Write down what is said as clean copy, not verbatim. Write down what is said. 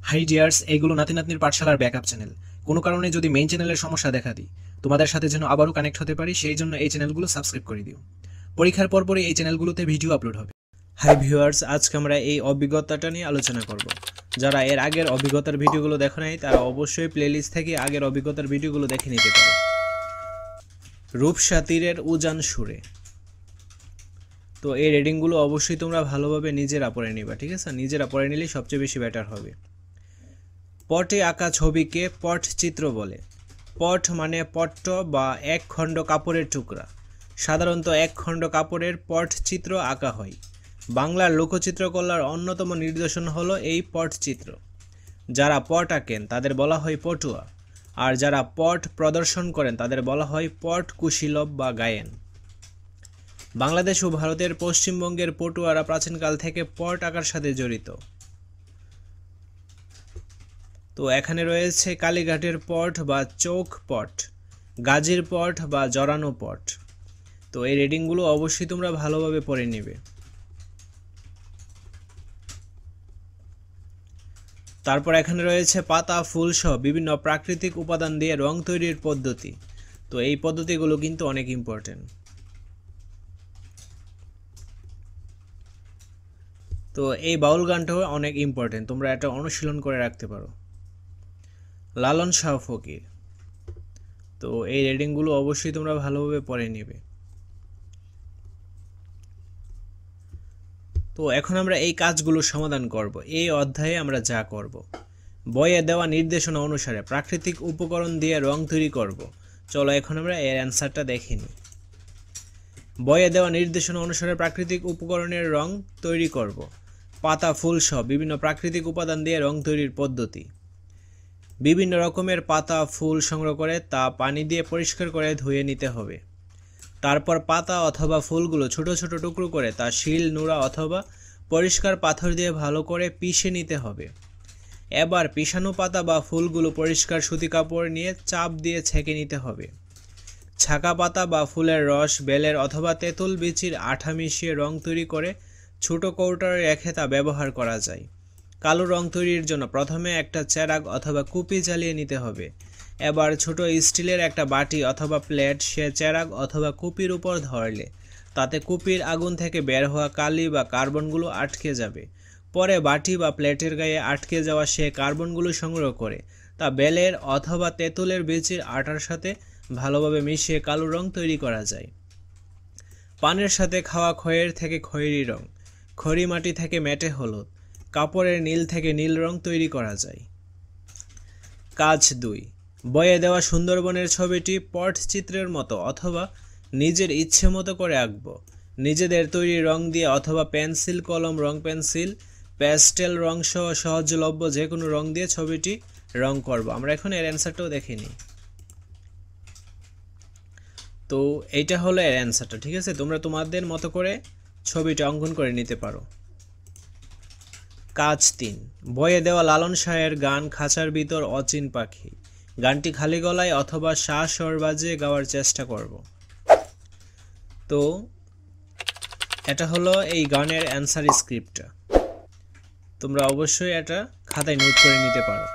High dears, এগুলো নাতি নাতনির পাঠশালার ব্যাকআপ চ্যানেল। কোনো কারণে যদি মেইন চ্যানেলের সমস্যা দেখা দিই, তোমাদের সাথে যেন আবারও কানেক্ট হতে পারি, সেই জন্য এই চ্যানেলগুলো সাবস্ক্রাইব করে দিও। পরীক্ষার পরপরই এই চ্যানেলগুলোতে ভিডিও আপলোড হবে। হাই ভিউয়ার্স, আজকে আমরা এই অভিজ্ঞতাটা নিয়ে আলোচনা করব। যারা এর আগের অভিজ্ঞতার ভিডিওগুলো দেখো নাই তারা অবশ্যই প্লেলিস্ট থেকে আগের অভিজ্ঞতার ভিডিওগুলো দেখে নিতে পারো। রূপসা তীরের উজান সুরে, তো এই রিডিংগুলো অবশ্যই তোমরা ভালোভাবে নিজেরা পড়ে নিবা, ঠিক আছে? নিজেরা পড়ে নিলেই সবচেয়ে বেশি বেটার হবে। পটে আঁকা ছবিকে পটচিত্র বলে। পট মানে পট্ট বা এক খণ্ড কাপড়ের টুকরা। সাধারণত এক খণ্ড কাপড়ের পটচিত্র আঁকা হয়। বাংলার লোকচিত্রকলার অন্যতম নিদর্শন হলো এই পটচিত্র। যারা পট আঁকেন তাদের বলা হয় পটুয়া, আর যারা পট প্রদর্শন করেন তাদের বলা হয় পট কুশীলব বা গায়েন। বাংলাদেশ ও ভারতের পশ্চিমবঙ্গের পটুয়ারা প্রাচীনকাল থেকে পট আঁকার সাথে জড়িত। তো এখানে রয়েছে কালীঘাটের পট বা চৌক পট, গাজীর পট বা জড়ানো পট। তো এই রিডিংগুলো অবশ্যই তোমরা ভালোভাবে পড়ে নেবে। তারপর এখানে রয়েছে পাতা ফুল সহ বিভিন্ন প্রাকৃতিক উপাদান দিয়ে রং তৈরির পদ্ধতি। তো এই পদ্ধতিগুলো কিন্তু অনেক ইম্পর্টেন্ট। তো এই বাউল গানটাও অনেক ইম্পর্টেন্ট, তোমরা এটা অনুশীলন করে রাখতে পারো। লালন শাহ ফকির, তো এই রিডিংগুলো অবশ্যই তোমরা ভালোভাবে পড়ে নেবে। তো এখন আমরা এই কাজগুলো সমাধান করব। এই অধ্যায়ে আমরা যা করব, বইয়ে দেওয়া নির্দেশনা অনুসারে প্রাকৃতিক উপকরণ দিয়ে রং তৈরি করব। চলো এখন আমরা এর অ্যান্সারটা দেখে নিই। বইয়ে দেওয়া নির্দেশনা অনুসারে প্রাকৃতিক উপকরণের রং তৈরি করব। পাতা ফুল সহ বিভিন্ন প্রাকৃতিক উপাদান দিয়ে রং তৈরির পদ্ধতি। বিভিন্ন রকমের পাতা ফুল সংগ্রহ করে তা পানি দিয়ে পরিষ্কার করে ধুয়ে নিতে হবে। তারপর পাতা অথবা ফুলগুলো ছোট ছোট টুকরো করে তা শিল নোড়া অথবা পরিষ্কার পাথর দিয়ে ভালো করে পিষে নিতে হবে। এবার পিষানো পাতা বা ফুলগুলো পরিষ্কার সুতি কাপড় নিয়ে চাপ দিয়ে ছেঁকে নিতে হবে। ছাকা পাতা বা ফুলের রস, বেলের অথবা তেঁতুল বিচির আঠা মিশিয়ে রং তৈরি করে ছোট কৌটায় রেখে তা ব্যবহার করা যায়। কালো রং তৈরির জন্য প্রথমে একটা চেরাগ অথবা কুপি জ্বালিয়ে নিতে হবে। এবার ছোট স্টিলের একটা বাটি অথবা প্লেট সে চেরাগ অথবা কুপির উপর ধরলে তাতে কুপির আগুন থেকে বের হওয়া কালি বা কার্বনগুলো আটকে যাবে। পরে বাটি বা প্লেটের গায়ে আটকে যাওয়া সে কার্বনগুলো সংগ্রহ করে তা বেলের অথবা তেঁতুলের বীজের আটার সাথে ভালোভাবে মিশিয়ে কালো রং তৈরি করা যায়। পানের সাথে খাওয়া খয়ের থেকে খয়েরি রং, খড়ি মাটি থেকে মেটে হলুদ, কাপড়ের নীল থেকে নীল রং তৈরি করা যায়। কাজ 2, বইয়ে দেওয়া সুন্দরবনের ছবিটি পটচিত্রের মতো অথবা নিজের ইচ্ছে মতো করে আঁকব। নিজেদের তৈরি রং দিয়ে অথবা পেন্সিল, কলম, রং পেন্সিল, প্যাস্টেল রং সহ সহজলভ্য যে কোনো রং দিয়ে ছবিটি রং করব। আমরা এখন এর অ্যান্সারটাও দেখে নিই। তো এইটা হলো এর অ্যান্সারটা, ঠিক আছে? তোমরা তোমাদের মতো করে ছবিটা অঙ্কন করে নিতে পারো। কাজ 3, বইয়ে দেওয়া লালন শাহের গান খাঁচার ভিতর অচিন পাখি। গানটি খালি গলায় অথবা স্বর বাজিয়ে গাওয়ার চেষ্টা করব। তো এটা হলো এই গানের অ্যান্সার স্ক্রিপ্টটা, তোমরা অবশ্যই এটা খাতায় নোট করে নিতে পারো।